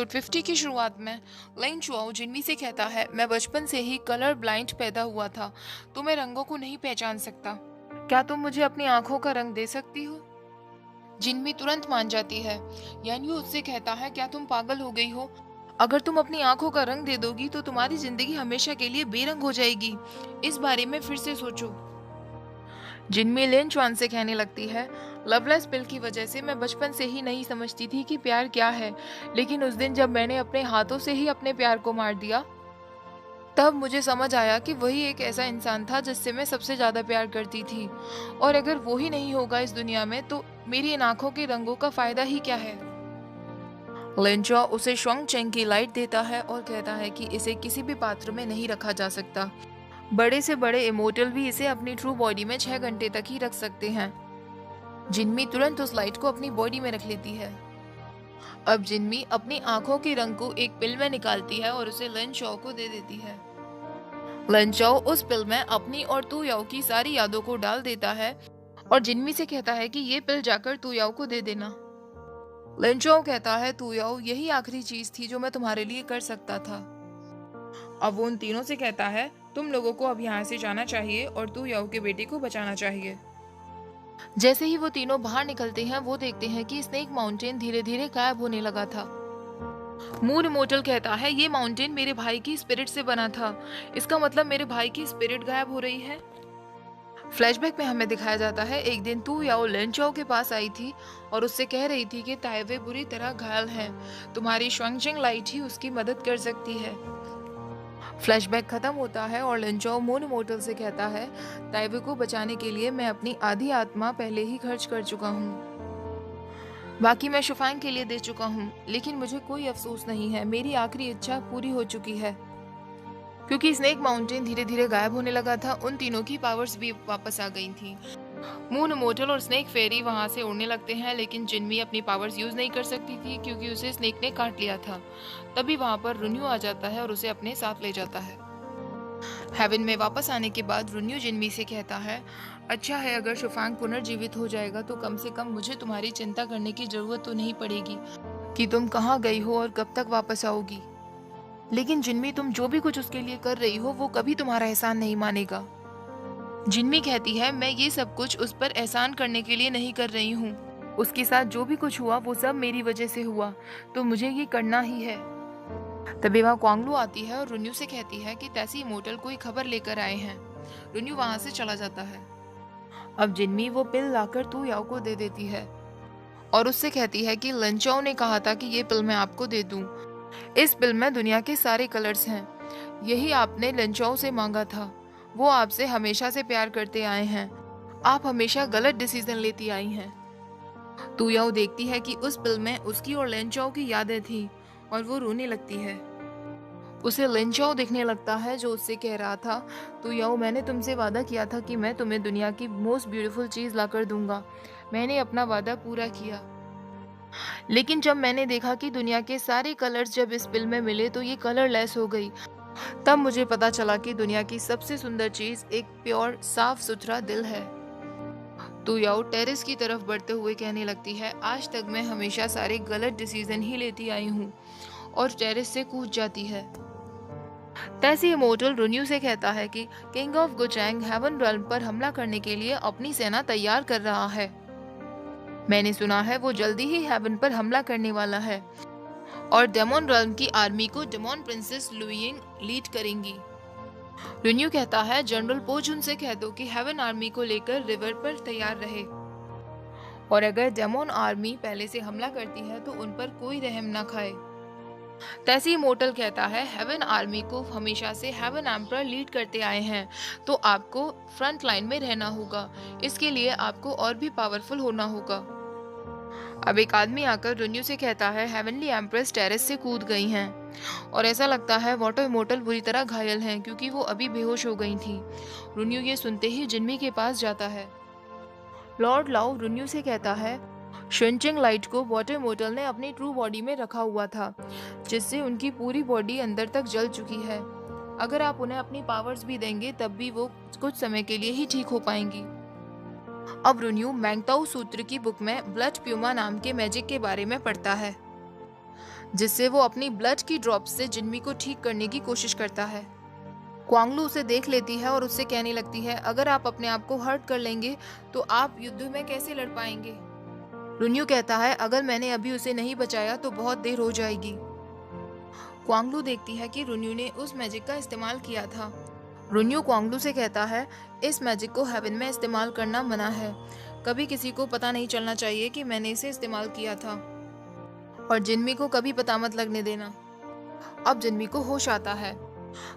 Episode 50 की शुरुआत में लिन चुआओ जिनमी से कहता है, मैं बचपन से ही कलर ब्लाइंड पैदा हुआ था, तो मैं रंगों को नहीं पहचान सकता। क्या तुम मुझे अपनी आंखों का रंग दे सकती हो? जिनमी तुरंत मान जाती है। यान्यू उससे कहता है, क्या तुम पागल हो गई हो? अगर तुम अपनी आंखों का रंग दे दोगी तो तुम्हारी जिंदगी हमेशा के लिए बेरंग हो जाएगी। इस बारे में फिर से सोचो। जिनमी लिन चुआन से कहने लगती है, लवलेस पिल की वजह से मैं बचपन से ही नहीं समझती थी कि प्यार क्या है, लेकिन उस दिन जब मैंने अपने हाथों से ही अपने प्यार को मार दिया, तब मुझे समझ आया कि वही एक ऐसा इंसान था जिससे मैं सबसे ज्यादा प्यार करती थी, और अगर वो ही नहीं होगा इस दुनिया में तो मेरी इन आंखों के रंगों का फायदा ही क्या है। लिंचो उसे शुआंग चेंग की लाइट देता है और कहता है कि इसे किसी भी पात्र में नहीं रखा जा सकता। बड़े से बड़े इमोर्टल भी इसे अपनी ट्रू बॉडी में 6 घंटे तक ही रख सकते हैं। जिनमी तुरंत उस लाइट को अपनी बॉडी में रख लेती है। अब जिनमी अपनी आंखों के रंग को एक पिल में निकालती है और उसे लिन चो को दे देती है। लिन चो उस पिल में अपनी और तू याओ की सारी यादों को डाल देता है और जिनमी से कहता है कि ये पिल जाकर तू याओ को दे देना। लिन चो कहता है, तू याओ यही आखिरी चीज थी जो मैं तुम्हारे लिए कर सकता था। अब वो उन तीनों से कहता है, तुम लोगों को अब यहाँ से जाना चाहिए और तू याओ के बेटे को बचाना चाहिए। जैसे ही वो तीनों बाहर निकलते हैं, वो देखते हैं कि स्नेक माउंटेन धीरे धीरे गायब होने लगा था। मून इमोर्टल कहता है, ये माउंटेन मेरे भाई की स्पिरिट से बना था, इसका मतलब मेरे भाई की स्पिरिट गायब हो रही है। फ्लैशबैक में हमें दिखाया जाता है, एक दिन तू याओ लिन चो के पास आई थी और उससे कह रही थी कि ताइवे बुरी तरह घायल है, तुम्हारी शुआंगजिंग लाइट ही उसकी मदद कर सकती है। फ्लैशबैक खत्म होता है और लिन चो मून इमोर्टल से कहता है, ताइवे को बचाने के लिए मैं अपनी आधी आत्मा पहले ही खर्च कर चुका हूँ, बाकी मैं शुफांग के लिए दे चुका हूँ, लेकिन मुझे कोई अफसोस नहीं है, मेरी आखिरी इच्छा पूरी हो चुकी है। क्योंकि स्नेक माउंटेन धीरे धीरे गायब होने लगा था, उन तीनों की पावर्स भी वापस आ गई थी। मून इमोर्टल और स्नेक फेरी वहां से उड़ने लगते हैं, लेकिन जिनमी अपनी पावर्स यूज नहीं कर सकती थी क्योंकि उसे स्नेक ने काट लिया था। तभी वहां पर रुन्यू आ जाता है और उसे अपने साथ ले जाता है। हेवन में वापस आने के बाद रुन्यू जिनमी से कहता है, अच्छा है अगर शुफांग पुनर्जीवित हो जाएगा तो कम से कम मुझे तुम्हारी चिंता करने की जरूरत तो नहीं पड़ेगी कि तुम कहाँ गई हो और कब तक वापस आओगी। लेकिन जिनमी, तुम जो भी कुछ उसके लिए कर रही हो वो कभी तुम्हारा एहसान नहीं मानेगा। जिनमी कहती है, मैं ये सब कुछ उस पर एहसान करने के लिए नहीं कर रही हूँ, उसके साथ जो भी कुछ हुआ वो सब मेरी वजह से हुआ, तो मुझे ये करना ही है। तभी वहाँ क्वांगलू आती है और रुन्यू से कहती है कि तैसी इमोर्टल कोई खबर लेकर आए हैं। रुन्यू वहां से चला जाता है। अब जिनमी वो पिल लाकर तू याओ को दे देती है और उससे कहती है कि लिन चो ने कहा था कि ये पिल मैं आपको दे दूं। इस पिल में दुनिया के सारे कलर्स हैं, यही आपने लिन चो से मांगा था, वो आपसे हमेशा से प्यार करते आए हैं, आप हमेशा गलत डिसीजन लेती आई हैं। तू याओ देखती है कि उस पिल में उसकी और लिन चो की यादें थी और वो रोने लगती है। उसे लिन चो दिखने लगता है जो उससे कह रहा था, तू याओ मैंने तुमसे वादा किया था कि मैं तुम्हें दुनिया की मोस्ट ब्यूटीफुल चीज लाकर दूंगा, मैंने अपना वादा पूरा किया। लेकिन जब मैंने देखा कि दुनिया के सारे कलर्स जब इस पिल में मिले तो ये कलरलेस हो गई, तब मुझे पता चला कि दुनिया की सबसे सुंदर चीज एक प्योर साफ सुथरा दिल है। तू याओ टेरेस की तरफ बढ़ते हुए कहने लगती है, आज तक मैं हमेशा सारे गलत डिसीजन ही लेती आई हूँ, और टेरेस से कूद जाती है। तैसी इमोर्टल रुन्यू से कहता है कि किंग ऑफ गुचैंग हेवन रेल्म पर हमला करने के लिए अपनी सेना तैयार कर रहा है। मैंने सुना है वो जल्दी ही हेवन पर हमला करने वाला है और डेमोन रेल्म की आर्मी को डेमोन प्रिंसेस लुइंग लीड करेंगी। रुन्यू कहता है, जनरल पोजुन से कह दो कि हेवन आर्मी को लेकर रिवर पर तैयार रहे, और अगर डेमोन आर्मी पहले से हमला करती है तो उन पर कोई रहम ना खाए। तैसी इमोर्टल कहता है, हेवन आर्मी को हमेशा से हेवन एम्परर लीड करते आए हैं, तो आपको फ्रंट लाइन में रहना होगा, इसके लिए आपको और भी पावरफुल होना होगा। अब एक आदमी आकर रुन्यू से कहता है, हेवनली एम्प्रेस टेरेस से कूद गई हैं और ऐसा लगता है वाटर इमोर्टल बुरी तरह घायल हैं क्योंकि वो अभी बेहोश हो गई थी। रुन्यू ये सुनते ही जिनमी के पास जाता है। लॉर्ड लाओ रुन्यू से कहता है, शुनचिंग लाइट को वाटर इमोर्टल ने अपनी ट्रू बॉडी में रखा हुआ था, जिससे उनकी पूरी बॉडी अंदर तक जल चुकी है। अगर आप उन्हें अपनी पावर्स भी देंगे तब भी वो कुछ समय के लिए ही ठीक हो पाएंगी। अब रुन्यू मैंगताओ सूत्र की बुक में ब्लड प्यूमा नाम के मैजिक के बारे में पढ़ता है। जिससे वो अपनी ब्लड की ड्रॉप से जिन्मी को ठीक करने की कोशिश करता है। क्वांगलू उसे देख लेती है और उससे कहने लगती है, अगर आप अपने आप को हर्ट कर लेंगे तो आप युद्ध में कैसे लड़ पाएंगे। रुन्यू कहता है, अगर मैंने अभी उसे नहीं बचाया तो बहुत देर हो जाएगी। क्वांगलू देखती है कि रुन्यू ने उस मैजिक का इस्तेमाल किया था। रुन्यू क्वांगलू से कहता है, इस मैजिक को हेवन में इस्तेमाल करना मना है। कभी किसी को पता नहीं चलना चाहिए कि मैंने इसे इस्तेमाल किया था, और जिन्मी को कभी पता मत लगने देना। अब जिन्मी को होश आता है।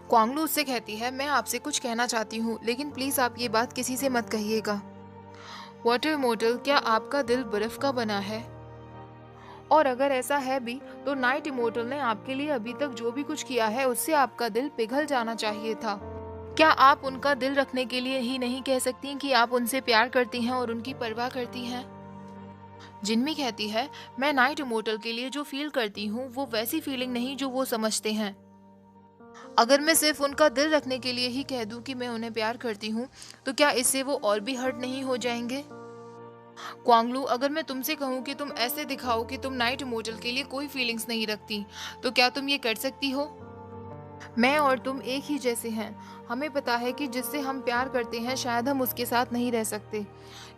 क्वांगलू उससे कहती है, मैं आपसे कुछ कहना चाहती हूँ, लेकिन प्लीज आप ये बात किसी से मत कहिएगा। वाटर इमोर्टल, क्या आपका दिल बर्फ का बना है? और अगर ऐसा है भी तो नाइट इमोर्टल ने आपके लिए अभी तक जो भी कुछ किया है उससे आपका दिल पिघल जाना चाहिए था। क्या आप उनका दिल रखने के लिए ही नहीं कह सकती कि आप उनसे प्यार करती हैं और उनकी परवाह करती हैं? जिन्मी कहती है, मैं नाइट इमोर्टल के लिए जो फील करती हूँ वो वैसी फीलिंग नहीं जो वो समझते हैं। अगर मैं सिर्फ उनका दिल रखने के लिए ही कह दूं कि मैं उन्हें प्यार करती हूँ तो क्या इससे वो और भी हर्ट नहीं हो जाएंगे? क्वांगलू, अगर मैं तुमसे कहूँ कि तुम ऐसे दिखाओ कि तुम नाइट इमोर्टल के लिए कोई फीलिंग्स नहीं रखती, तो क्या तुम ये कर सकती हो? मैं और तुम एक ही जैसे हैं। हमें पता है कि जिससे हम प्यार करते हैं शायद हम उसके साथ नहीं रह सकते,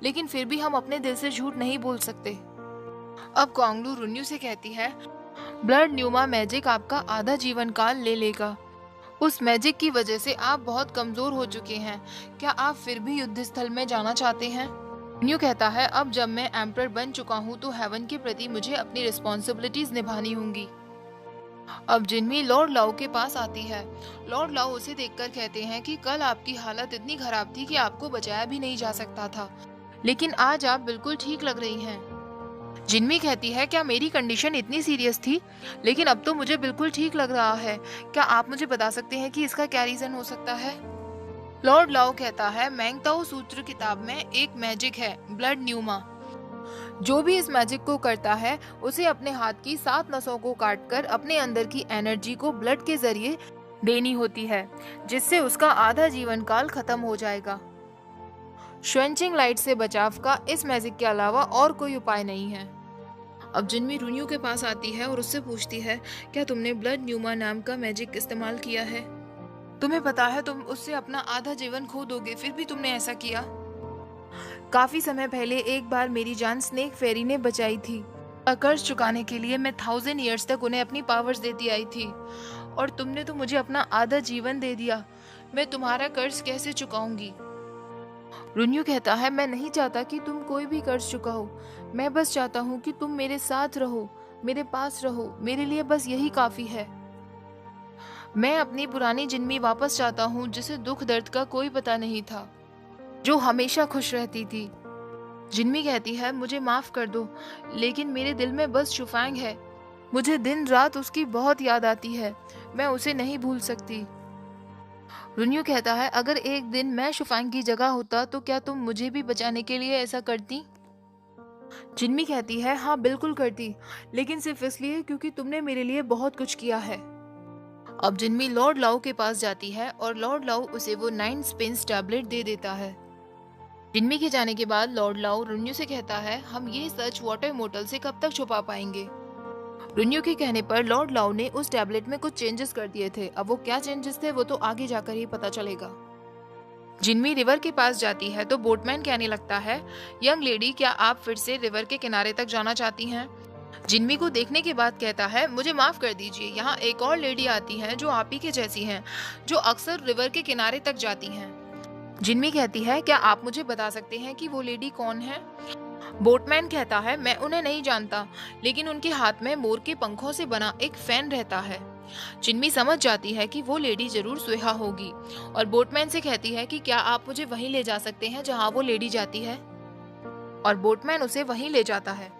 लेकिन फिर भी हम अपने दिल से झूठ नहीं बोल सकते। अब क्वांगलू रुन्यू से कहती है, ब्लड न्यूमा मैजिक आपका आधा जीवन काल ले लेगा। उस मैजिक की वजह से आप बहुत कमजोर हो चुके हैं। क्या आप फिर भी युद्ध स्थल में जाना चाहते हैं? न्यू कहता है, अब जब मैं एम्परर बन चुका हूँ तो हेवन के प्रति मुझे अपनी रिस्पॉन्सिबिलिटीज निभानी होंगी। अब जिन्मी लॉर्ड लाओ के पास आती है। लॉर्ड लाओ उसे देखकर कहते हैं कि कल आपकी हालत इतनी खराब थी कि आपको बचाया भी नहीं जा सकता था, लेकिन आज आप बिल्कुल ठीक लग रही हैं। जिन्मी कहती है, क्या मेरी कंडीशन इतनी सीरियस थी? लेकिन अब तो मुझे बिल्कुल ठीक लग रहा है। क्या आप मुझे बता सकते हैं कि इसका क्या रीजन हो सकता है? लॉर्ड लाओ कहता है, मैंगताओ सूत्र किताब में एक मैजिक है, ब्लड न्यूमा। जो भी इस मैजिक को करता है उसे अपने हाथ की 7 नसों को काटकर अपने अंदर की एनर्जी को ब्लड के जरिए देनी होती है, जिससे उसका आधा जीवन काल खत्म हो जाएगा। श्वेंचिंग लाइट से बचाव का इस मैजिक के अलावा और कोई उपाय नहीं है। अब जिन्मी रुन्यू के पास आती है और उससे पूछती है, क्या तुमने ब्लड न्यूमा नाम का मैजिक इस्तेमाल किया है? तुम्हें पता है तुम उससे अपना आधा जीवन खो दोगे, फिर भी तुमने ऐसा किया। काफी समय पहले एक बार मेरी जान स्नेक फेरी ने बचाई थी। कर्ज चुकाने के लिए मैं 1000 ईयर्स तक उन्हें अपनी पावर्स देती आई थी, और तुमने तो मुझे अपना आधा जीवन दे दिया। मैं तुम्हारा कर्ज कैसे चुकाऊंगी? रुन्यू कहता है, मैं नहीं चाहता कि तुम कोई भी कर्ज चुकाओ। मैं बस चाहता हूँ कि तुम मेरे साथ रहो, मेरे पास रहो। मेरे लिए बस यही काफी है। मैं अपनी पुरानी जिन्मी वापस चाहता हूँ, जिसे दुख दर्द का कोई पता नहीं था, जो हमेशा खुश रहती थी। जिन्मी कहती है, मुझे माफ कर दो, लेकिन मेरे दिल में बस शुफैंग है। मुझे दिन रात उसकी बहुत याद आती है। मैं उसे नहीं भूल सकती। रुन्यू कहता है, अगर एक दिन मैं शुफैंग की जगह होता तो क्या तुम मुझे भी बचाने के लिए ऐसा करती? जिन्मी कहती है, हाँ बिल्कुल करती, लेकिन सिर्फ इसलिए क्योंकि तुमने मेरे लिए बहुत कुछ किया है। अब जिन्मी लॉर्ड लाओ के पास जाती है और लॉर्ड लाओ उसे वो 9 स्पिन्स टैबलेट दे देता है। जिन्मी के जाने के बाद लॉर्ड लाओ रुन्यू से कहता है, हम ये सच वाटर इमोर्टल से कब तक छुपा पाएंगे? रुन्यू के कहने पर लॉर्ड लाओ ने उस टैबलेट में कुछ चेंजेस कर दिए थे। अब वो क्या चेंजेस थे वो तो आगे जाकर ही पता चलेगा। जिन्मी रिवर के पास जाती है तो बोटमैन कहने लगता है, यंग लेडी, क्या आप फिर से रिवर के किनारे तक जाना चाहती हैं? जिन्मी को देखने के बाद कहता है, मुझे माफ कर दीजिए, यहाँ एक और लेडी आती हैं जो आप ही के जैसी हैं, जो अक्सर रिवर के किनारे तक जाती हैं। जिन्मी कहती है, क्या आप मुझे बता सकते हैं कि वो लेडी कौन है? बोटमैन कहता है, मैं उन्हें नहीं जानता, लेकिन उनके हाथ में मोर के पंखों से बना एक फैन रहता है। जिन्मी समझ जाती है कि वो लेडी जरूर सुहा होगी, और बोटमैन से कहती है कि क्या आप मुझे वहीं ले जा सकते हैं जहां वो लेडी जाती है, और बोटमैन उसे वहीं ले जाता है।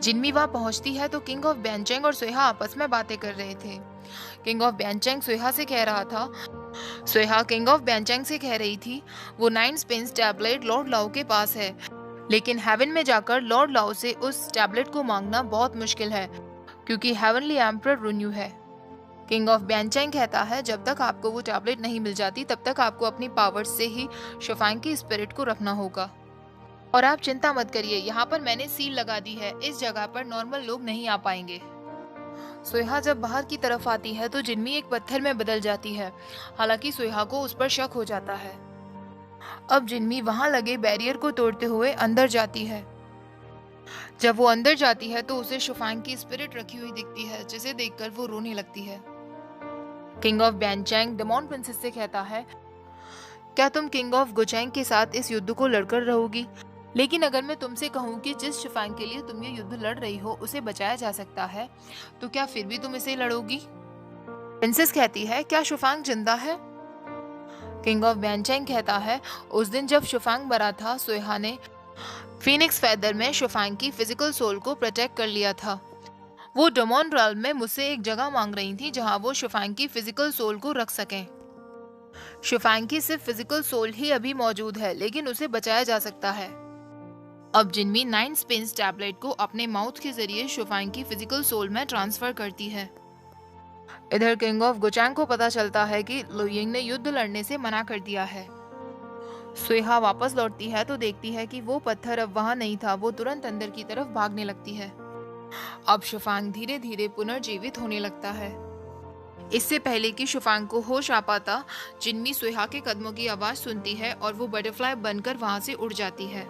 जिन्मी वहां पहुंचती है तो किंग ऑफ बैंचेंग और सुहा आपस में बातें कर रहे थे। किंग ऑफ बैंचेंग सुहा से कह रहा था, सुहा किंग ऑफ बैंचेंग से कह रही थी, वो 9 स्पिन्स टैबलेट लॉर्ड लाओ के पास है, लेकिन हेवन में जाकर लॉर्ड लाओ से उस टैबलेट को मांगना बहुत मुश्किल है, क्योंकि हेवनली एम्परर रुन्यू है। किंग ऑफ बैंचेंग कहता है, जब तक आपको वो टैबलेट नहीं मिल जाती तब तक आपको अपनी पावर्स से ही शुफैंग की स्पिरिट को रखना होगा। और आप चिंता मत करिए, यहाँ पर मैंने सील लगा दी है, इस जगह पर नॉर्मल लोग नहीं आ पाएंगे। सोहा जब बाहर की तरफ आती है तो जिन्मी एक पत्थर में बदल जाती है। हालांकि सोहा को उस पर शक हो जाता है। अब जिन्मी वहां लगे बैरियर को तोड़ते हुए अंदर जाती है। जब वो अंदर जाती है तो उसे शुफांग की स्पिरिट रखी हुई दिखती है, जिसे देखकर वो रोने लगती है। किंग ऑफ बैनचैंग डेमोन प्रिंसेस से कहता है, क्या तुम किंग ऑफ गुचैंग के साथ इस युद्ध को लड़कर रहोगी? लेकिन अगर मैं तुमसे कहूँ कि जिस शुफांग के लिए तुम ये युद्ध लड़ रही हो उसे बचाया जा सकता है, तो क्या फिर भी तुम इसे लड़ोगी? प्रिंसेस कहती है, क्या शुफांग जिंदा है? किंग ऑफ बैनचैंग कहता है, उस दिन जब शुफांग मरा था, सोहा ने फीनिक्स फेदर में शुफांग की फिजिकल सोल को प्रोटेक्ट कर लिया था। वो डेमोन realm में मुझसे एक जगह मांग रही थी जहां वो शुफांग की फिजिकल सोल को रख सकें। शुफांग की सिर्फ फिजिकल सोल ही अभी मौजूद है, लेकिन उसे बचाया जा सकता है। अब जिन्मी 9 स्पिन्स टैबलेट को अपने माउथ के जरिए शुफांग की फिजिकल सोल में ट्रांसफर करती है। इधर किंग ऑफ गुचैंग को पता चलता है कि लुयिंग ने युद्ध लड़ने से मना कर दिया है। सोहा वापस लौटती है तो देखती है कि वो पत्थर अब वहां नहीं था। वो तुरंत अंदर की तरफ भागने लगती है। अब शुफांग धीरे धीरे पुनर्जीवित होने लगता है। इससे पहले कि शुफांग को होश आ पाता, जिन्मी सोहा के कदमों की आवाज सुनती है और वो बटरफ्लाई बनकर वहां से उड़ जाती है।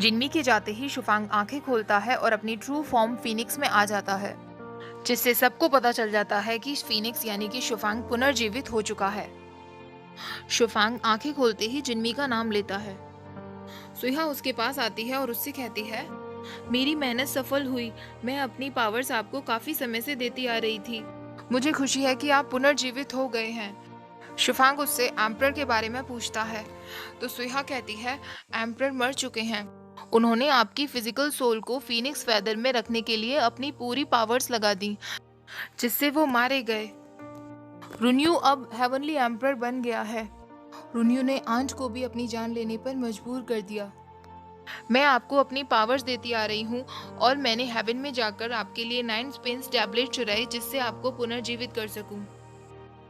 जिन्मी के जाते ही शुफांग आंखें खोलता है और अपनी ट्रू फॉर्म फीनिक्स में आ जाता है, जिससे सबको पता चल जाता है कि फीनिक्स यानी कि शुफांग पुनर्जीवित हो चुका है। शुफांग आंखें खोलते ही जिन्मी का नाम लेता है। सोहा उसके पास आती है और उससे कहती है, मेरी मेहनत सफल हुई। मैं अपनी पावर्स आपको काफी समय से देती आ रही थी। मुझे खुशी है कि आप पुनर्जीवित हो गए हैं। शुफांग उससे एम्परर के बारे में पूछता है तो सोहा कहती है, एम्परर मर चुके हैं। उन्होंने आपकी फिजिकल सोल को फीनिक्स फेदर में रखने के लिए अपनी पूरी पावर्स लगा दी, जिससे वो मारे गए। रुन्यू अब हेवनली एम्परर बन गया है। रुन्यू ने आंट को भी अपनी जान लेने पर मजबूर कर दिया। मैं आपको अपनी पावर्स देती आ रही हूँ और मैंने हेवन में जाकर आपके लिए 9 स्पिन्स टैबलेट चुराई, जिससे आपको पुनर्जीवित कर सकूं।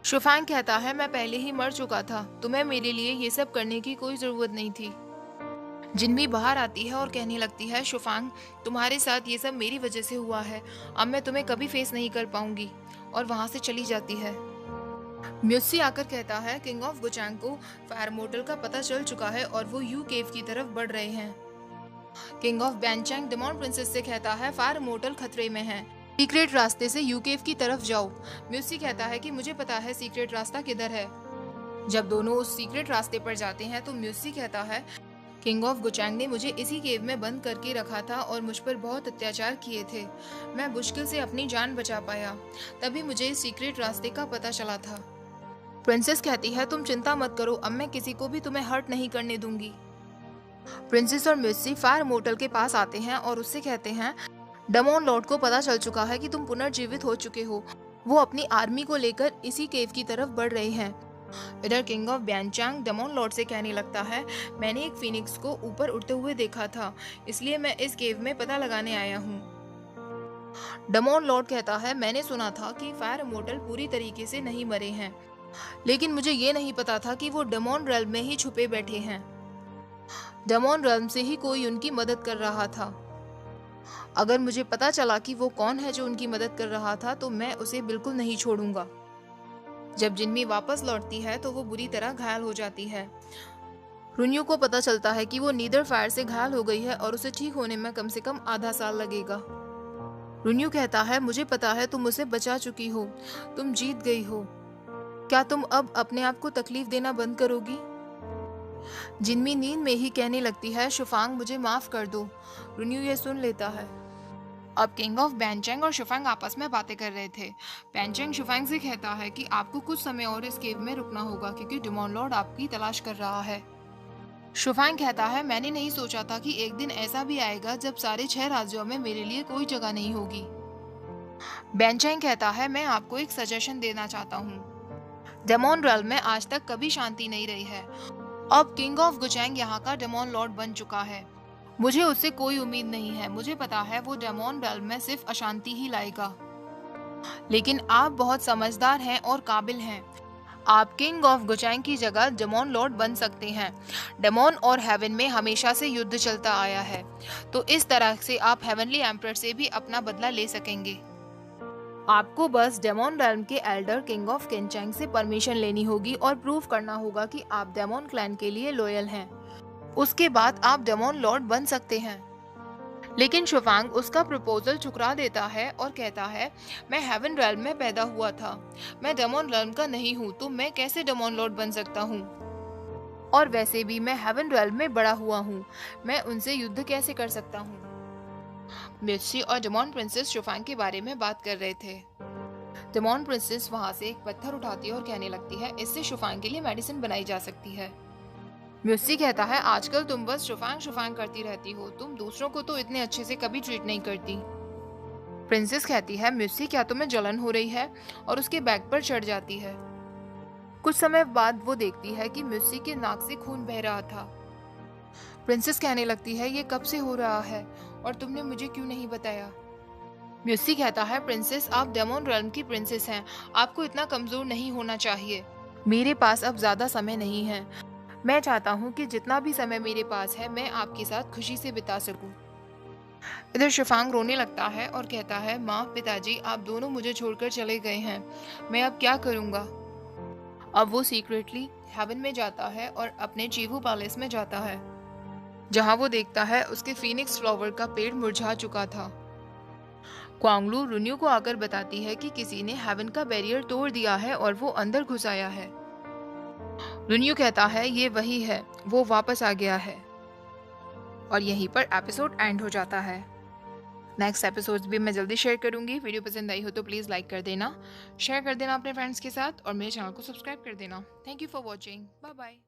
शुफांग कहता है, मैं पहले ही मर चुका था। तुम्हें मेरे लिए ये सब करने की कोई जरूरत नहीं थी। जिन्मी बाहर आती है और कहने लगती है, शुफांग तुम्हारे साथ ये सब मेरी वजह से हुआ है। अब मैं तुम्हें कभी फेस नहीं कर पाऊंगी। और वहां से चली जाती है। म्यूसी आकर कहता है, किंग ऑफ गुचैंग को फायर मोर्टल का पता चल चुका है और वो यू केव की तरफ बढ़ रहे हैं। किंग ऑफ बैनचैंग डेमोन प्रिंसेस से कहता है, फायर मोर्टल खतरे में है। सीक्रेट रास्ते से यू केव की तरफ जाओ। म्यूसी कहता है कि मुझे पता है सीक्रेट रास्ता किधर है। जब दोनों उस सीक्रेट रास्ते पर जाते हैं तो म्यूसी कहता है, किंग ऑफ गुचैंग ने मुझे इसी केव में बंद करके रखा था और मुझ पर बहुत अत्याचार किए थे। मैं मुश्किल से अपनी जान बचा पाया। तभी मुझे इस सीक्रेट रास्ते का पता चला था। प्रिंसेस कहती है, तुम चिंता मत करो, अब मैं किसी को भी तुम्हें हर्ट नहीं करने दूंगी। प्रिंसेस और म्यूसी फायर मोर्टल के पास आते हैं और उससे कहते हैं, डेमोन लॉर्ड को पता चल चुका है कि तुम पुनर्जीवित हो चुके हो। वो अपनी आर्मी को लेकर इसी केव की तरफ बढ़ रहे हैं। इधर किंग ऑफ बैनचैंग डेमोन लॉर्ड से कहने लगता है, मैंने एक फीनिक्स को ऊपर उड़ते हुए देखा था, इसलिए मैं इस केव में पता लगाने आया हूँ। डेमोन लॉर्ड कहता है, मैंने सुना था कि फायर मोर्टल पूरी तरीके से नहीं मरे हैं, लेकिन मुझे ये नहीं पता था कि वो डेमोन realm में ही छुपे बैठे हैं। डेमोन realm से ही कोई उनकी मदद कर रहा था। अगर मुझे पता चला कि वो कौन है जो उनकी मदद कर रहा था तो मैं उसे बिल्कुल नहीं छोड़ूंगा। जब जिन्मी वापस लौटती है तो वो बुरी तरह घायल हो जाती है। रुन्यू को पता चलता है कि वो नीदर फायर से घायल हो गई है और उसे ठीक होने में कम से कम आधा साल लगेगा। रुन्यू कहता है, मुझे पता है तुम उसे बचा चुकी हो, तुम जीत गई हो। क्या तुम अब अपने आप को तकलीफ देना बंद करोगी? जिन्मी नींद में ही कहने लगती है, शुफांग मुझे माफ कर दो। रुन्यू ये सुन लेता है। अब किंग ऑफ बैनचैंग और शुफांग आपस में बातें कर रहे थे। बैनचैंग शुफांग से कहता है कि आपको कुछ समय और इस केव में रुकना होगा क्योंकि डेमोन लॉर्ड आपकी तलाश कर रहा है। शुफांग कहता है, मैंने नहीं सोचा था कि एक दिन ऐसा भी आएगा जब सारे 6 राज्यों में मेरे लिए कोई जगह नहीं होगी। बैनचैंग कहता है, मैं आपको एक सजेशन देना चाहता हूँ। डेमोन realm में आज तक कभी शांति नहीं रही है। अब किंग ऑफ गुचैंग यहाँ का डेमोन लॉर्ड बन चुका है। मुझे उससे कोई उम्मीद नहीं है। मुझे पता है वो डेमोन realm में सिर्फ अशांति ही लाएगा। लेकिन आप बहुत समझदार हैं और काबिल हैं। आप किंग ऑफ गुचैंग की जगह डेमोन लॉर्ड बन सकते हैं। डेमोन और हेवन में हमेशा से युद्ध चलता आया है, तो इस तरह से आप हेवनली एम्परर से भी अपना बदला ले सकेंगे। आपको बस डेमन रेल्म के एल्डर किंग ऑफ किनचैंग से परमिशन लेनी होगी और प्रूव करना होगा कि आप डेमन क्लैन के लिए लॉयल हैं। उसके बाद आप डेमन लॉर्ड बन सकते हैं। लेकिन शुफांग उसका प्रपोजल ठुकरा देता है और कहता है, मैं हेवन रेल्म में पैदा हुआ था, मैं डेमन रेल्म का नहीं हूँ, तो मैं कैसे डेमन लॉर्ड बन सकता हूँ? और वैसे भी मैं हेवन रेल्म में बड़ा हुआ हूँ, मैं उनसे युद्ध कैसे कर सकता हूँ? मिर्ची और डेमन प्रिंसेस शुफांग के बारे में बात कर रहे थे। डेमन प्रिंसेस वहां से एक पत्थर उठाती है और कहने लगती है, इससे शुफांग के लिए मेडिसिन बनाई जा सकती है। म्यूसी कहता है, आजकल तुम बस शुफांग शुफांग करती रहती हो, तुम दूसरों को तो इतने अच्छे से कभी ट्रीट नहीं करती। प्रिंसेस कहती है, म्यूसी क्या तुम्हें जलन हो रही है? और उसके बैग पर चढ़ जाती है। कुछ समय बाद वो देखती है कि म्यूसी के नाक से खून बह रहा था। प्रिंसेस कहने लगती है, ये कब से हो रहा है और तुमने मुझे क्यों नहीं बताया? म्यूसी कहता है, प्रिंसेस आप डेमन रेल्म की प्रिंसेस हैं, आपको इतना कमजोर नहीं होना चाहिए। मेरे पास अब ज्यादा समय नहीं है, मैं चाहता हूँ कि जितना भी समय मेरे पास है मैं आपके साथ खुशी से बिता सकूं। इधर शुफांग रोने लगता है और कहता है, माँ पिताजी आप दोनों मुझे छोड़कर चले गए हैं, मैं अब क्या करूँगा? अब वो सीक्रेटली हेवन में जाता है और अपने चीवू पैलेस में जाता है, जहाँ वो देखता है उसके फीनिक्स फ्लावर का पेड़ मुरझा चुका था। क्वांगलू रुन्यू को आकर बताती है कि किसी ने हेवन का बैरियर तोड़ दिया है और वो अंदर घुस आया है। रुन्यू कहता है, ये वही है, वो वापस आ गया है। और यहीं पर एपिसोड एंड हो जाता है। नेक्स्ट एपिसोड्स भी मैं जल्दी शेयर करूंगी। वीडियो पसंद आई हो तो प्लीज़ लाइक कर देना, शेयर कर देना अपने फ्रेंड्स के साथ और मेरे चैनल को सब्सक्राइब कर देना। Thank you for watching, bye bye.